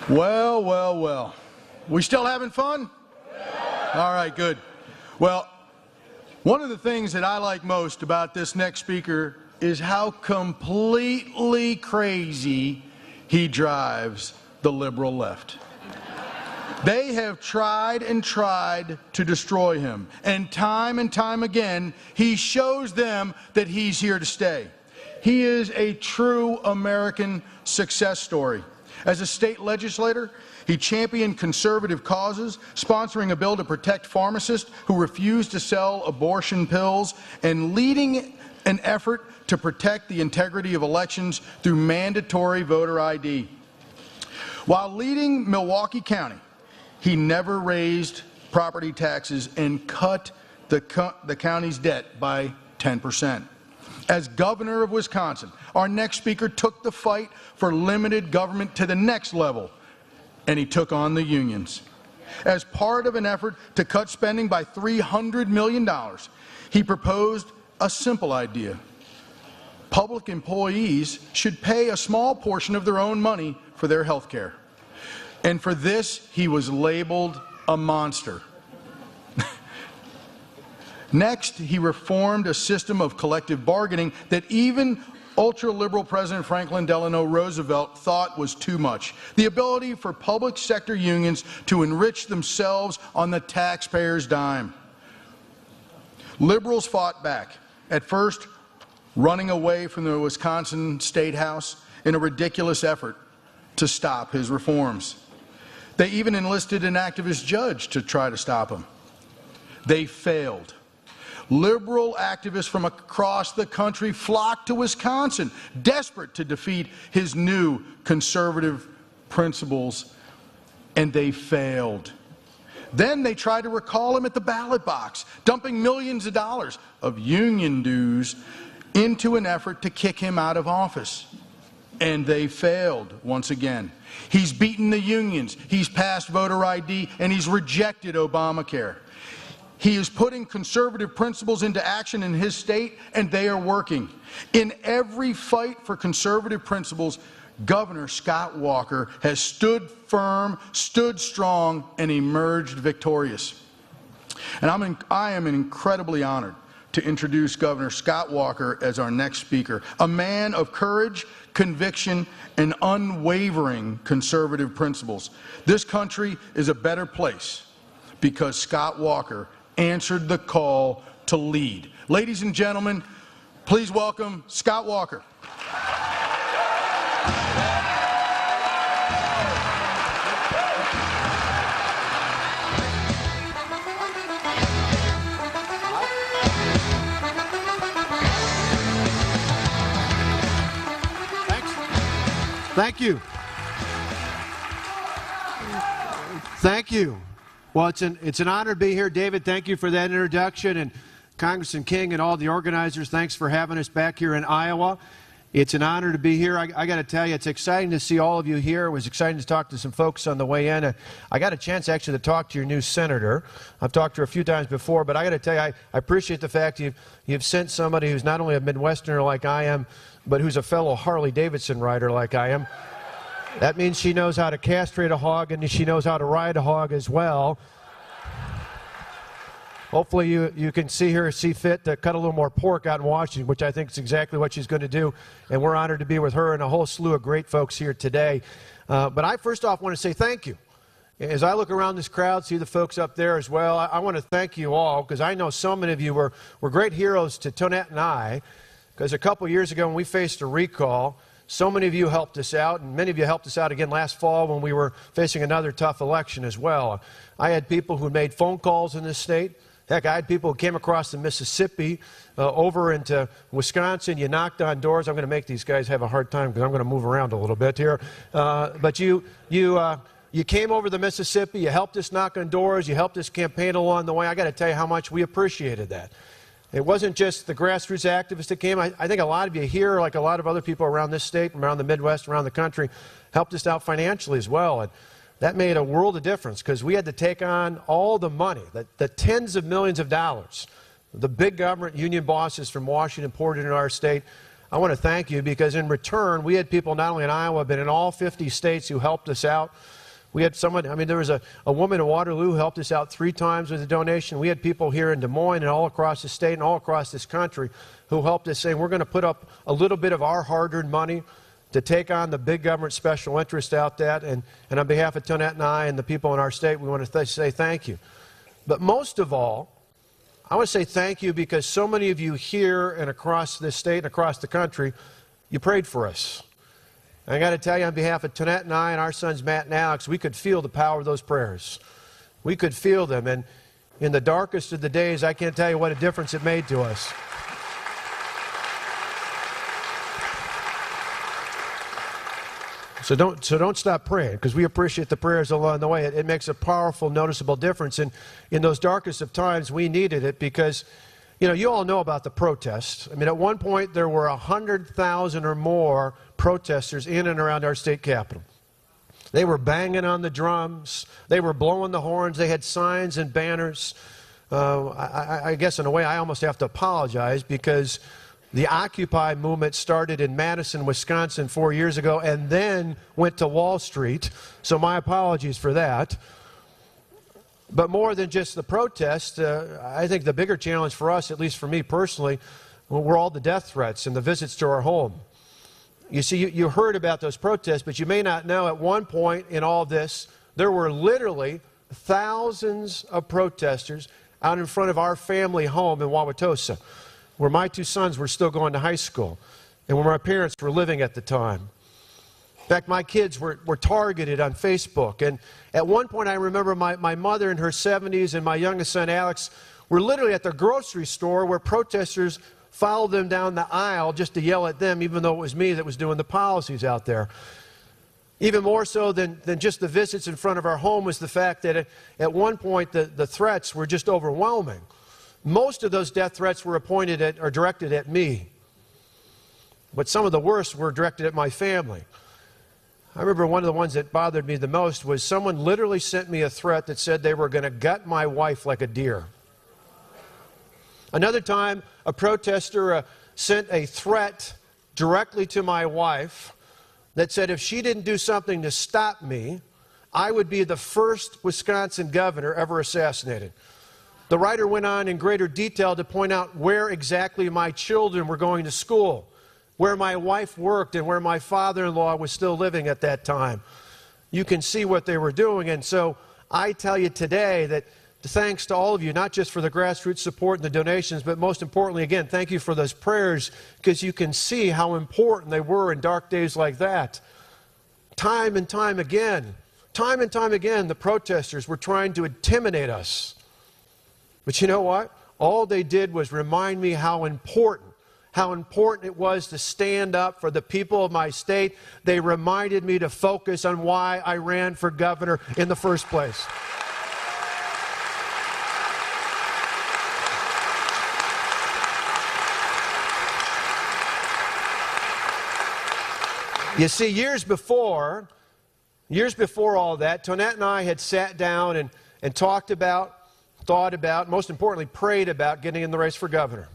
Well, well, well. We still having fun? All right, good. Well, one of the things that I like most about this next speaker is how completely crazy he drives the liberal left. They have tried and tried to destroy him. And time again, he shows them that he's here to stay. He is a true American success story. As a state legislator, he championed conservative causes, sponsoring a bill to protect pharmacists who refuse to sell abortion pills, and leading an effort to protect the integrity of elections through mandatory voter ID. While leading Milwaukee County, he never raised property taxes and cut the county's debt by 10%. As governor of Wisconsin, our next speaker took the fight for limited government to the next level, and he took on the unions. As part of an effort to cut spending by $300 million, he proposed a simple idea. Public employees should pay a small portion of their own money for their health care. And for this, he was labeled a monster. Next, he reformed a system of collective bargaining that even ultra-liberal President Franklin Delano Roosevelt thought was too much. The ability for public sector unions to enrich themselves on the taxpayer's dime. Liberals fought back, at first running away from the Wisconsin State House in a ridiculous effort to stop his reforms. They even enlisted an activist judge to try to stop him. They failed. Liberal activists from across the country flocked to Wisconsin, desperate to defeat his new conservative principles, and they failed. Then they tried to recall him at the ballot box, dumping millions of dollars of union dues into an effort to kick him out of office. And they failed once again. He's beaten the unions, he's passed voter ID, and he's rejected Obamacare. He is putting conservative principles into action in his state, and they are working. In every fight for conservative principles, Governor Scott Walker has stood firm, stood strong, and emerged victorious. And I am incredibly honored to introduce Governor Scott Walker as our next speaker, a man of courage, conviction, and unwavering conservative principles. This country is a better place because Scott Walker answered the call to lead. Ladies and gentlemen, please welcome Scott Walker. Thank you. Thank you. Well, it's an honor to be here, David. Thank you for that introduction, and Congressman King and all the organizers, thanks for having us back here in Iowa. It's an honor to be here. I got to tell you, it's exciting to see all of you here. It was exciting to talk to some folks on the way in. I got a chance actually to talk to your new senator. I've talked to her a few times before, but I got to tell you, I appreciate the fact you've sent somebody who's not only a Midwesterner like I am, but who's a fellow Harley-Davidson rider like I am. That means she knows how to castrate a hog, and she knows how to ride a hog as well. Hopefully you can see fit to cut a little more pork out in Washington, which I think is exactly what she's going to do. And we're honored to be with her and a whole slew of great folks here today. But I first off want to say thank you. As I look around this crowd, see the folks up there as well, I want to thank you all, because I know so many of you were great heroes to Tonette and I, because a couple years ago when we faced a recall, so many of you helped us out, and many of you helped us out again last fall when we were facing another tough election as well. I had people who made phone calls in this state. Heck, I had people who came across the Mississippi over into Wisconsin. You knocked on doors. I'm going to make these guys have a hard time because I'm going to move around a little bit here. But you came over the Mississippi. You helped us knock on doors. You helped us campaign along the way. I got to tell you how much we appreciated that. It wasn't just the grassroots activists that came. I think a lot of you here, like a lot of other people around this state, around the Midwest, around the country, helped us out financially as well. And that made a world of difference because we had to take on all the money, the tens of millions of dollars the big government union bosses from Washington poured into our state. I want to thank you because in return, we had people not only in Iowa, but in all 50 states who helped us out. We had someone, there was a woman in Waterloo who helped us out 3 times with a donation. We had people here in Des Moines and all across the state and all across this country who helped us saying we're going to put up a little bit of our hard-earned money to take on the big government special interest out that. And on behalf of Tonette and I and the people in our state, we want to say thank you. But most of all, I want to say thank you because so many of you here and across this state and across the country, you prayed for us. I got to tell you, on behalf of Tonette and I and our sons Matt and Alex, we could feel the power of those prayers. We could feel them. And in the darkest of the days, I can't tell you what a difference it made to us. So don't stop praying, because we appreciate the prayers along the way. It makes a powerful, noticeable difference. And in those darkest of times, we needed it because, you all know about the protests. At one point, there were 100,000 or more protesters in and around our state capitol. They were banging on the drums. They were blowing the horns. They had signs and banners. I guess in a way, I almost have to apologize because the Occupy movement started in Madison, Wisconsin 4 years ago and then went to Wall Street. So my apologies for that. But more than just the protest, I think the bigger challenge for us, at least for me personally, were all the death threats and the visits to our home. You see, you heard about those protests, but you may not know at one point in all this, there were literally thousands of protesters out in front of our family home in Wauwatosa, where my 2 sons were still going to high school and where my parents were living at the time. In fact, my kids were targeted on Facebook. And at one point, I remember my mother in her 70s and my youngest son, Alex, were literally at the grocery store where protesters followed them down the aisle just to yell at them, even though it was me that was doing the policies out there. Even more so than just the visits in front of our home was the fact that at one point, the threats were just overwhelming. Most of those death threats were pointed at or directed at me. But some of the worst were directed at my family. I remember one of the ones that bothered me the most was someone literally sent me a threat that said they were going to gut my wife like a deer. Another time, a protester sent a threat directly to my wife that said if she didn't do something to stop me, I would be the first Wisconsin governor ever assassinated. The writer went on in greater detail to point out where exactly my children were going to school, where my wife worked, and where my father-in-law was still living at that time. You can see what they were doing. And so I tell you today that thanks to all of you, not just for the grassroots support and the donations, but most importantly, again, thank you for those prayers, because you can see how important they were in dark days like that. Time and time again, the protesters were trying to intimidate us. But you know what? All they did was remind me how important it was to stand up for the people of my state. They reminded me to focus on why I ran for governor in the first place. You see, years before all that, Tonette and I had sat down and talked about, thought about, most importantly, prayed about getting in the race for governor.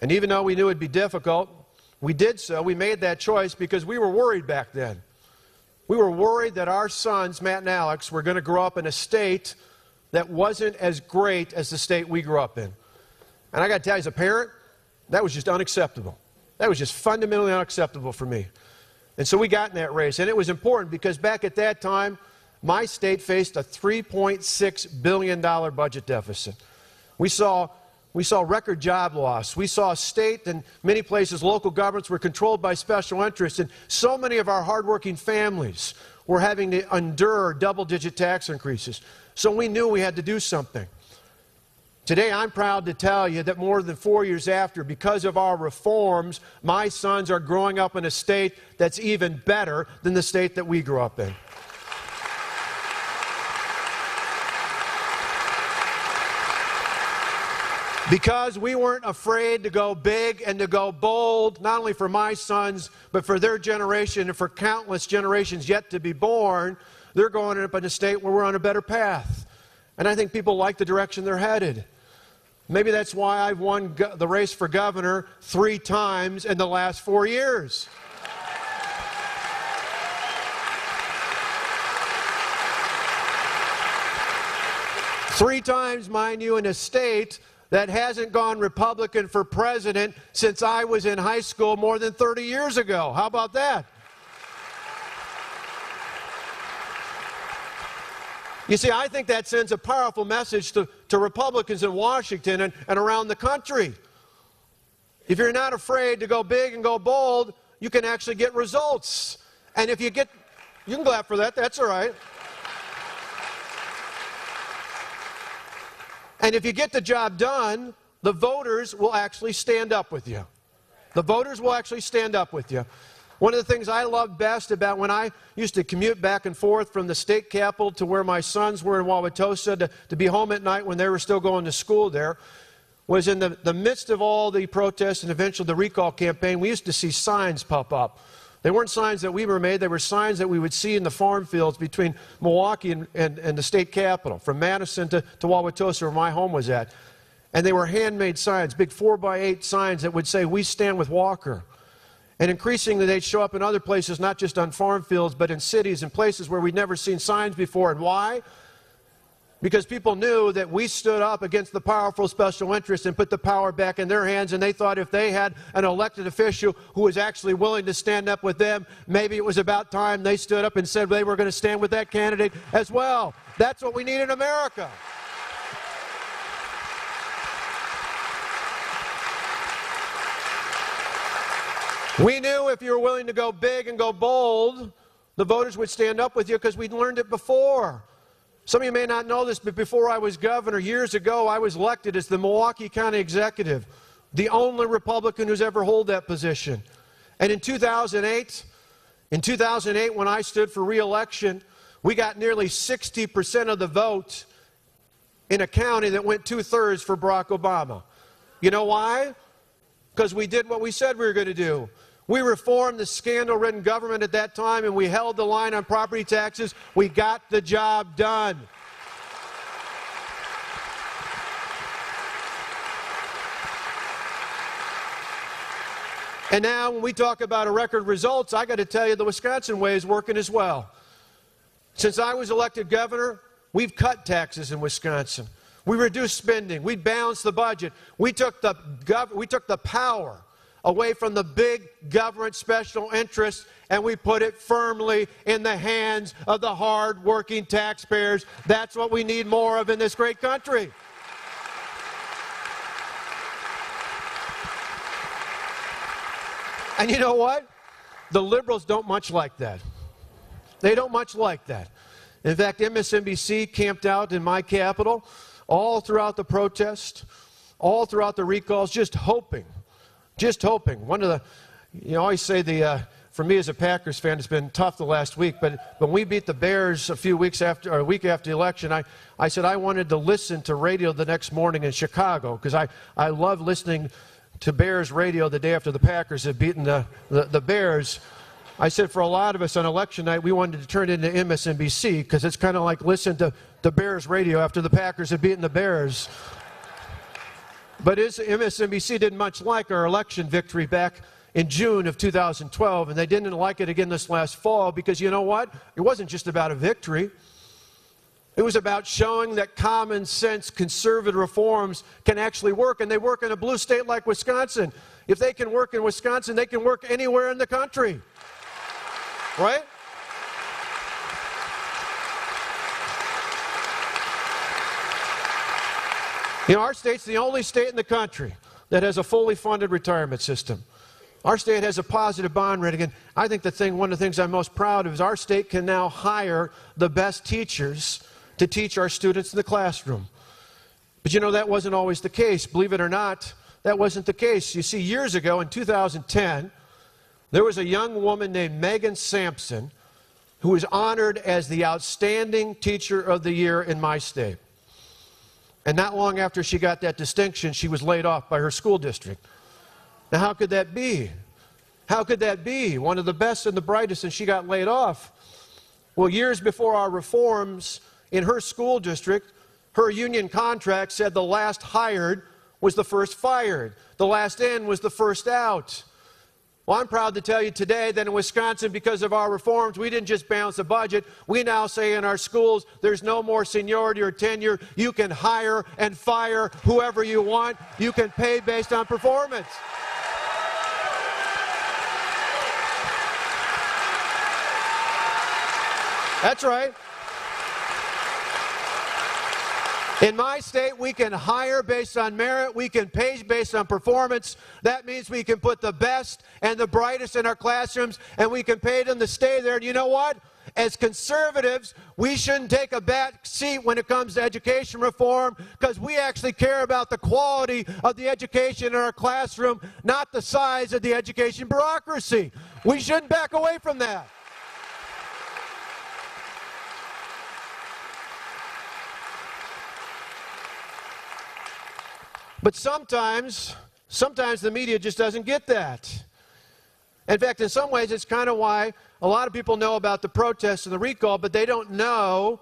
And even though we knew it would be difficult, we did so. We made that choice because we were worried back then. We were worried that our sons, Matt and Alex, were going to grow up in a state that wasn't as great as the state we grew up in. And I got to tell you, as a parent, that was just unacceptable. That was just fundamentally unacceptable for me. And so we got in that race. And it was important because back at that time, my state faced a $3.6 billion budget deficit. We saw record job loss. We saw state and many places local governments were controlled by special interests. And so many of our hardworking families were having to endure double-digit tax increases. So we knew we had to do something. Today, I'm proud to tell you that more than 4 years after, because of our reforms, my sons are growing up in a state that's even better than the state that we grew up in. Because we weren't afraid to go big and to go bold, not only for my sons, but for their generation and for countless generations yet to be born, they're going up in a state where we're on a better path. And I think people like the direction they're headed. Maybe that's why I've won the race for governor 3 times in the last 4 years. Three times, mind you, in a state that hasn't gone Republican for president since I was in high school more than 30 years ago. How about that? You see, I think that sends a powerful message to Republicans in Washington and around the country. If you're not afraid to go big and go bold, you can actually get results. And if you can clap for that, that's all right. And if you get the job done, the voters will actually stand up with you. The voters will actually stand up with you. One of the things I loved best about when I used to commute back and forth from the state capitol to where my sons were in Wauwatosa to be home at night when they were still going to school there was in the midst of all the protests and eventually the recall campaign, we used to see signs pop up. They weren't signs that we were made, they were signs that we would see in the farm fields between Milwaukee and the state capitol, from Madison to Wauwatosa, where my home was at. And they were handmade signs, big 4x8 signs that would say, "We stand with Walker." And increasingly they'd show up in other places, not just on farm fields, but in cities and places where we'd never seen signs before. And why? Because people knew that we stood up against the powerful special interests and put the power back in their hands, and they thought if they had an elected official who was actually willing to stand up with them, maybe it was about time they stood up and said they were going to stand with that candidate as well. That's what we need in America. We knew if you were willing to go big and go bold, the voters would stand up with you because we'd learned it before. Some of you may not know this, but before I was governor, years ago, I was elected as the Milwaukee County Executive, the only Republican who's ever held that position. And in 2008, when I stood for re-election, we got nearly 60% of the vote in a county that went 2/3 for Barack Obama. You know why? Because we did what we said we were going to do. We reformed the scandal-ridden government at that time, and we held the line on property taxes. We got the job done. And now when we talk about record results, I got to tell you the Wisconsin way is working as well. Since I was elected governor, we've cut taxes in Wisconsin. We reduced spending. We balanced the budget. We took the power away from the big government special interests, and we put it firmly in the hands of the hard-working taxpayers. That's what we need more of in this great country. And you know what? The liberals don't much like that. They don't much like that. In fact, MSNBC camped out in my capital all throughout the protest, all throughout the recalls, just hoping. One of the, I always say for me as a Packers fan, it's been tough the last week, but when we beat the Bears a week after the election, I said I wanted to listen to radio the next morning in Chicago, because I love listening to Bears radio the day after the Packers had beaten the Bears. I said for a lot of us on election night, we wanted to turn it into MSNBC, because it's kind of like listening to the Bears radio after the Packers had beaten the Bears. But MSNBC didn't much like our election victory back in June of 2012, and they didn't like it again this last fall, because you know what? It wasn't just about a victory. It was about showing that common sense conservative reforms can actually work, and they work in a blue state like Wisconsin. If they can work in Wisconsin, they can work anywhere in the country. Right? Our state's the only state in the country that has a fully funded retirement system. Our state has a positive bond rating, and I think one of the things I'm most proud of is our state can now hire the best teachers to teach our students in the classroom. But that wasn't always the case. Believe it or not, that wasn't the case. You see, years ago in 2010, there was a young woman named Megan Sampson who was honored as the Outstanding Teacher of the Year in my state. And not long after she got that distinction, she was laid off by her school district. Now, how could that be? How could that be? One of the best and the brightest, and she got laid off. Well, years before our reforms in her school district, her union contract said the last hired was the first fired. The last in was the first out. Well, I'm proud to tell you today that in Wisconsin, because of our reforms, we didn't just balance the budget. We now say in our schools, there's no more seniority or tenure. You can hire and fire whoever you want. You can pay based on performance. That's right. In my state, we can hire based on merit. We can pay based on performance. That means we can put the best and the brightest in our classrooms, and we can pay them to stay there. And you know what? As conservatives, we shouldn't take a back seat when it comes to education reform, because we actually care about the quality of the education in our classroom, not the size of the education bureaucracy. We shouldn't back away from that. But sometimes the media just doesn't get that. In fact, in some ways, it's kind of why a lot of people know about the protests and the recall, but they don't know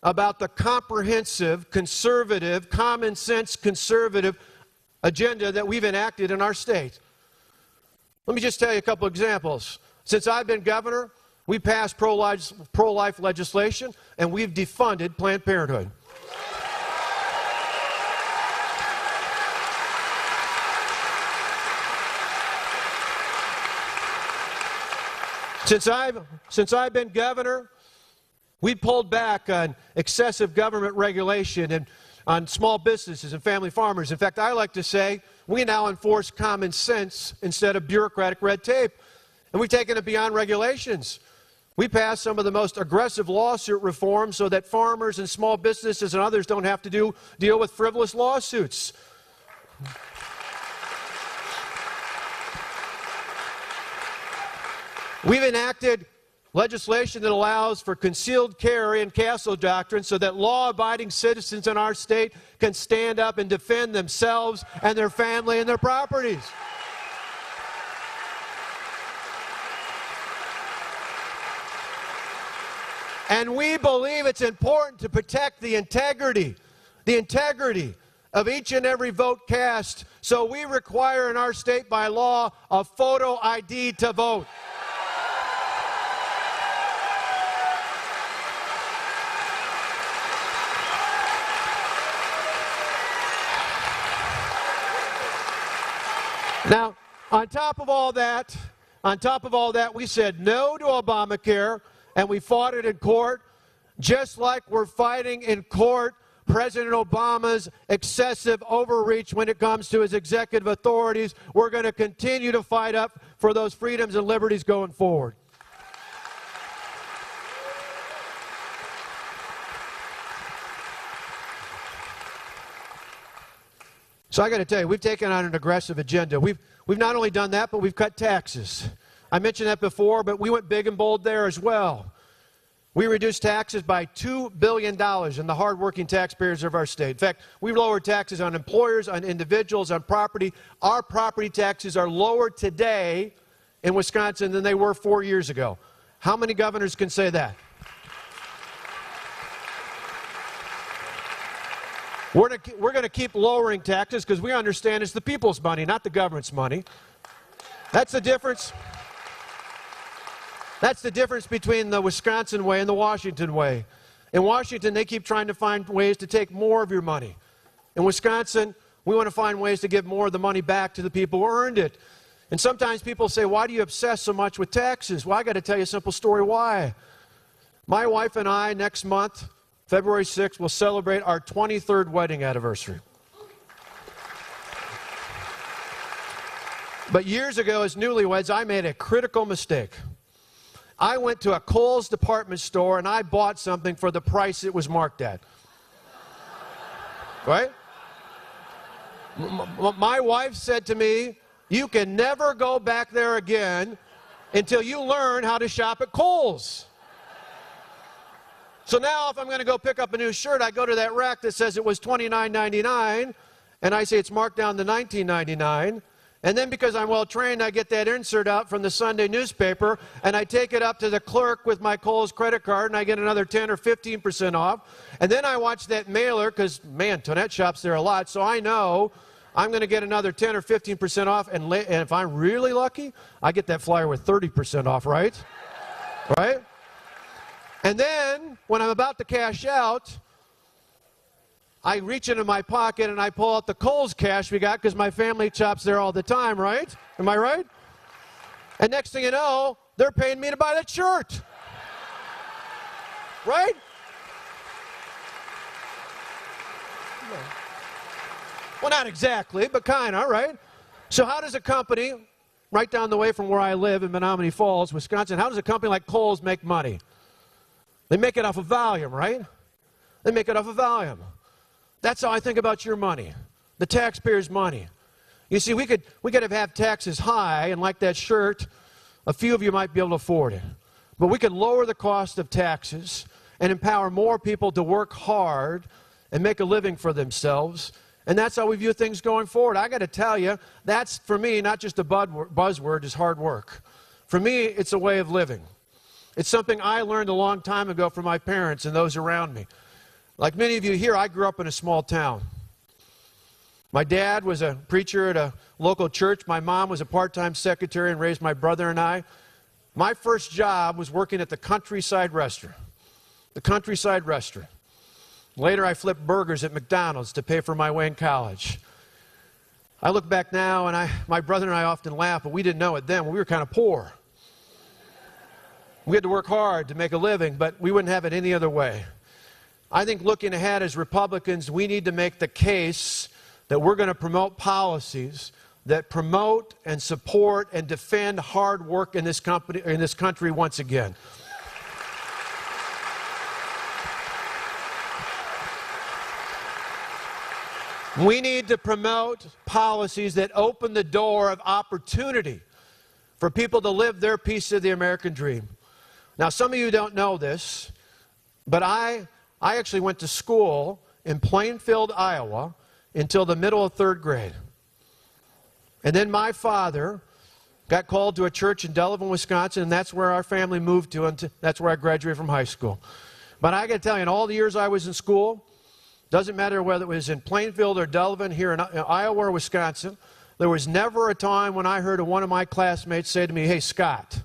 about the comprehensive, conservative, common sense conservative agenda that we've enacted in our state. Let me just tell you a couple examples. Since I've been governor, we passed pro-life legislation, and we've defunded Planned Parenthood. Since I've been governor, we pulled back on excessive government regulation and on small businesses and family farmers. In fact, I like to say we now enforce common sense instead of bureaucratic red tape. And we've taken it beyond regulations. We passed some of the most aggressive lawsuit reforms so that farmers and small businesses and others don't have to deal with frivolous lawsuits. We've enacted legislation that allows for concealed carry and castle doctrine so that law-abiding citizens in our state can stand up and defend themselves and their family and their properties. And we believe it's important to protect the integrity of each and every vote cast. So we require in our state by law a photo ID to vote. Now, on top of all that, we said no to Obamacare, and we fought it in court, just like we're fighting in court President Obama's excessive overreach when it comes to his executive authorities. We're going to continue to fight up for those freedoms and liberties going forward. So I got to tell you, we've taken on an aggressive agenda. We've not only done that, but we've cut taxes. I mentioned that before, but we went big and bold there as well. We reduced taxes by $2 billion in the hardworking taxpayers of our state. In fact, we lowered taxes on employers, on individuals, on property. Our property taxes are lower today in Wisconsin than they were 4 years ago. How many governors can say that? We're going to keep lowering taxes because we understand it's the people's money, not the government's money. That's the difference. That's the difference between the Wisconsin way and the Washington way. In Washington, they keep trying to find ways to take more of your money. In Wisconsin, we want to find ways to give more of the money back to the people who earned it. And sometimes people say, why do you obsess so much with taxes? Well, I got to tell you a simple story why. My wife and I, next month, February 6th, will celebrate our 23rd wedding anniversary. But years ago, as newlyweds, I made a critical mistake. I went to a Kohl's department store and I bought something for the price it was marked at. Right? My wife said to me, you can never go back there again until you learn how to shop at Kohl's. So now if I'm going to go pick up a new shirt, I go to that rack that says it was $29.99, and I say it's marked down to $19.99. And then because I'm well trained, I get that insert out from the Sunday newspaper, and I take it up to the clerk with my Kohl's credit card, and I get another 10 or 15% off. And then I watch that mailer, because, man, Tonette shops there a lot, so I know I'm going to get another 10 or 15% off, and if I'm really lucky, I get that flyer with 30% off, right? Right? And then, when I'm about to cash out, I reach into my pocket and I pull out the Kohl's cash we got because my family shops there all the time, right? Am I right? And next thing you know, they're paying me to buy that shirt. Right? Well, not exactly, but kind of, right? So how does a company right down the way from where I live in Menominee Falls, Wisconsin, how does a company like Kohl's make money? They make it off of volume, right? They make it off of volume. That's how I think about your money, the taxpayers' money. You see, we could have taxes high, and like that shirt, a few of you might be able to afford it. But we could lower the cost of taxes and empower more people to work hard and make a living for themselves. And that's how we view things going forward. I got to tell you, that's, for me, not just a buzzword, is hard work. For me, it's a way of living. It's something I learned a long time ago from my parents and those around me. Like many of you here, I grew up in a small town. My dad was a preacher at a local church. My mom was a part-time secretary and raised my brother and I. My first job was working at the Countryside Restaurant. The Countryside Restaurant. Later, I flipped burgers at McDonald's to pay for my way in college. I look back now, and my brother and I often laugh, but we didn't know it then. We were kind of poor. We had to work hard to make a living, but we wouldn't have it any other way. I think looking ahead as Republicans, we need to make the case that we're going to promote policies that promote and support and defend hard work in this country once again. We need to promote policies that open the door of opportunity for people to live their piece of the American dream. Now, some of you don't know this, but I actually went to school in Plainfield, Iowa, until the middle of third grade. And then my father got called to a church in Delavan, Wisconsin, and that's where our family moved to, and that's where I graduated from high school. But I got to tell you, in all the years I was in school, doesn't matter whether it was in Plainfield or Delavan, here in Iowa or Wisconsin, there was never a time when I heard one of my classmates say to me, hey, Scott,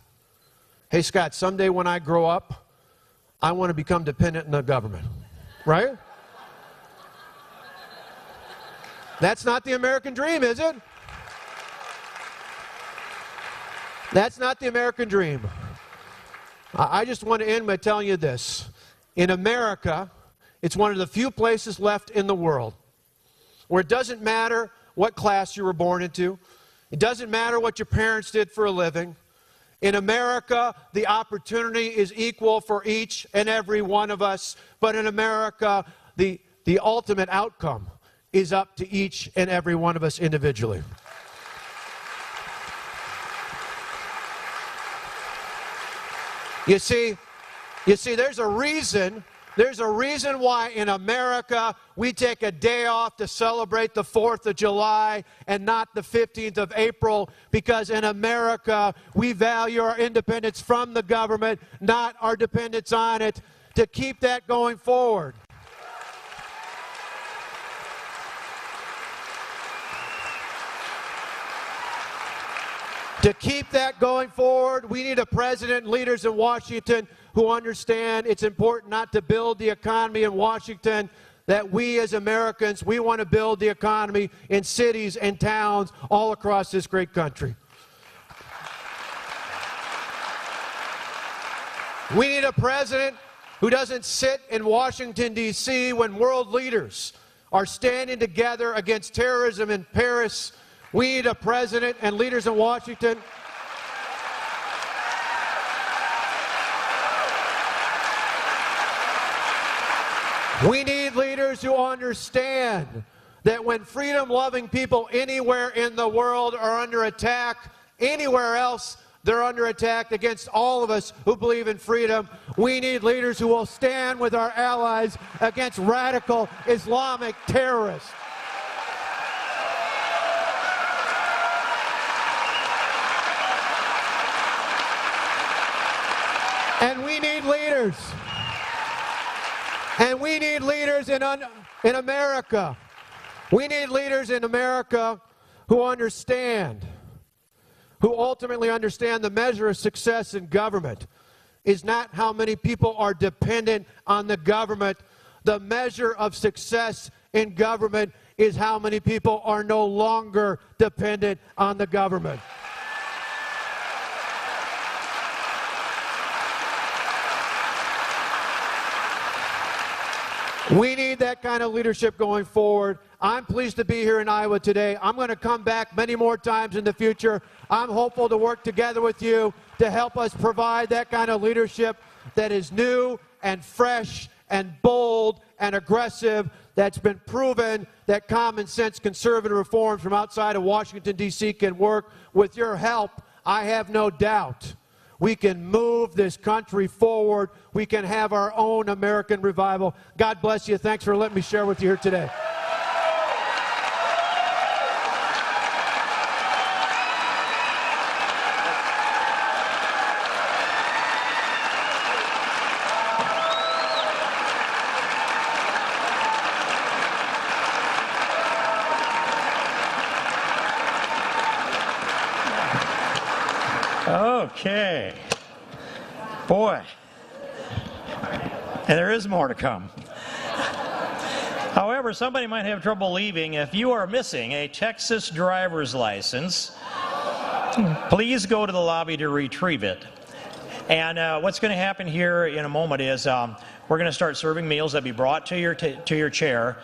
someday when I grow up, I want to become dependent on the government. Right? That's not the American dream, is it? That's not the American dream. I just want to end by telling you this. In America, it's one of the few places left in the world where it doesn't matter what class you were born into. It doesn't matter what your parents did for a living. In America, the opportunity is equal for each and every one of us. But in America, the ultimate outcome is up to each and every one of us individually. You see, there's a reason why in America we take a day off to celebrate the 4th of July and not the 15th of April, because in America we value our independence from the government, not our dependence on it, to keep that going forward. To keep that going forward, we need a president and leaders in Washington who understand it's important not to build the economy in Washington, that we as Americans, we want to build the economy in cities and towns all across this great country. We need a president who doesn't sit in Washington, D.C. when world leaders are standing together against terrorism in Paris. We need a president and leaders in Washington we need leaders who understand that when freedom-loving people anywhere in the world are under attack, anywhere else they're under attack against all of us who believe in freedom. We need leaders who will stand with our allies against radical Islamic terrorists. And we need leaders. And we need leaders in America We need leaders in America who understand, who ultimately understand the measure of success in government is not how many people are dependent on the government. The measure of success in government is how many people are no longer dependent on the government. We need that kind of leadership going forward. I'm pleased to be here in Iowa today. I'm going to come back many more times in the future. I'm hopeful to work together with you to help us provide that kind of leadership that is new and fresh and bold and aggressive, that's been proven that common sense conservative reforms from outside of Washington, D.C. can work. With your help, I have no doubt we can move this country forward. We can have our own American revival. God bless you. Thanks for letting me share with you here today. Okay. Boy. And there is more to come. However, somebody might have trouble leaving. If you are missing a Texas driver's license, please go to the lobby to retrieve it. And what's going to happen here in a moment is we're going to start serving meals that be brought to your chair.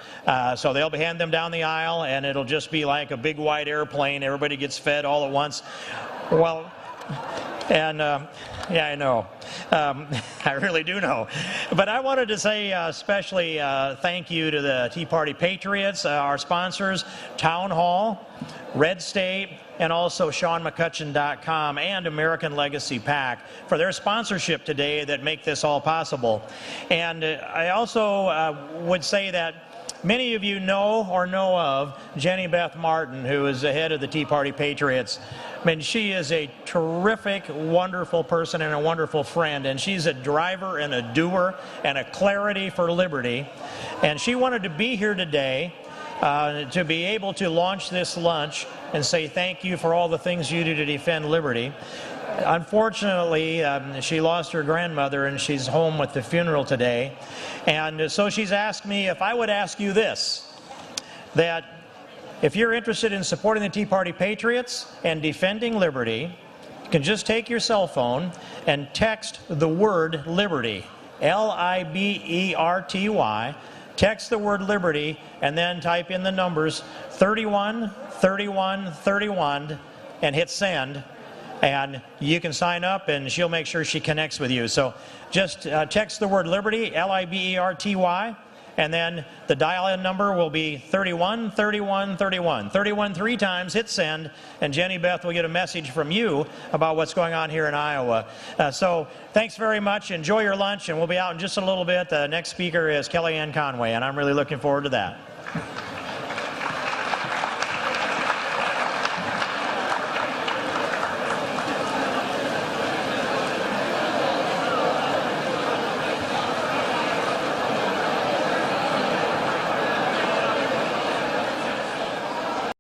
So they'll hand them down the aisle, and it'll just be like a big wide airplane. Everybody gets fed all at once. Well, and yeah, I know. I really do know. But I wanted to say especially thank you to the Tea Party Patriots, our sponsors, Town Hall, Red State, and also SeanMcCutcheon.com and American Legacy PAC for their sponsorship today that make this all possible. And I also would say that many of you know or know of Jenny Beth Martin, who is the head of the Tea Party Patriots. I mean, she is a terrific, wonderful person and a wonderful friend, and she's a driver and a doer and a clarity for liberty. And she wanted to be here today to be able to launch this lunch and say thank you for all the things you do to defend liberty. Unfortunately, she lost her grandmother, and she's home with the funeral today. And so she's asked me if I would ask you this, that if you're interested in supporting the Tea Party Patriots and defending liberty, you can just take your cell phone and text the word liberty, L-I-B-E-R-T-Y, text the word liberty, and then type in the numbers 31 31 31 and hit send. And you can sign up, and she'll make sure she connects with you. So just text the word liberty, L-I-B-E-R-T-Y, and then the dial-in number will be 31 31 31. 31 three times, hit send, and Jenny Beth will get a message from you about what's going on here in Iowa. So thanks very much. Enjoy your lunch, and we'll be out in just a little bit. The next speaker is Kellyanne Conway, and I'm really looking forward to that.